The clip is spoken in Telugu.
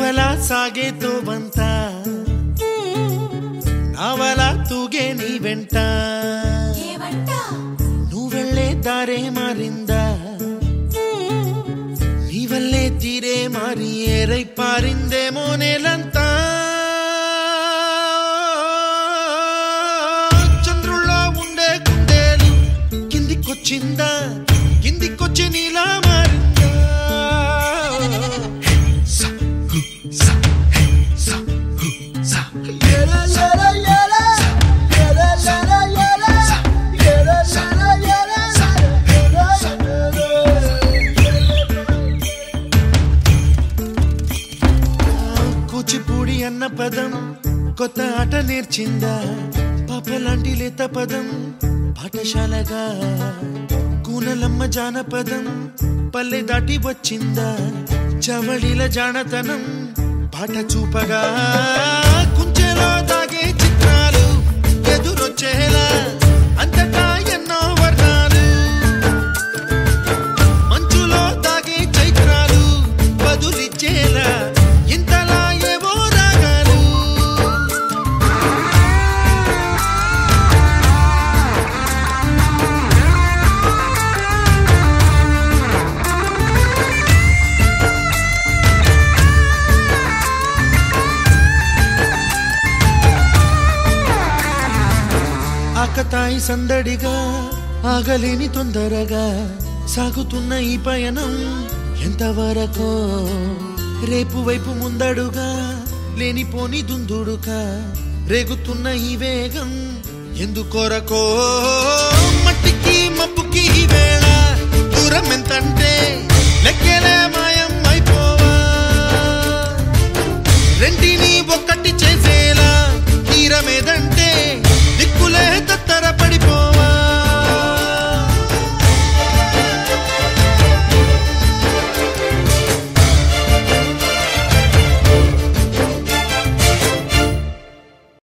ನೀವಲ ಸಾಗೆ ತೋಬಂತ ನಾವಲ ತೂಗೆ ನೀ వెంట నువ్వెళ్ళే దారే మారిందా నీవల్లే తీరే మారి ఏరై పారిందేమో నేలంతా చంద్రుల్లో ఉండే కుందేలు కిందికొచ్చిందా కిందికొచ్చి నీలా మారిందా కూచిపూడి అన్న పదం కొత్త ఆట నేర్చిందా పాపలాంటి లేత పదం పాఠశాలగా కూనలమ్మ జానపదం పల్లె దాటి వచ్చిందా చవళిల జానతనం పాట చూపగా కుంచెలో దాగే చిత్రాలు ఎదురొచ్చేలా అంతటా ఎన్నో వర్ణాలు మంచులో దాగే చైత్రాలు బదులిచ్చేలా ఇంతలా ఏవో రాగాలు ఆకతాయి సందడిగా ఆగలేని తొందరగా సాగుతున్న ఈ పయనం ఎంతవరకో రేపు వైపు ముందడుగా లేనిపోని దుందుడుగా రేగుతున్న ఈ వేగం ఎందుకొరకో మట్టికి మబ్బుకి వేళ దూరం ఎంతంటే లెక్కలే మాయ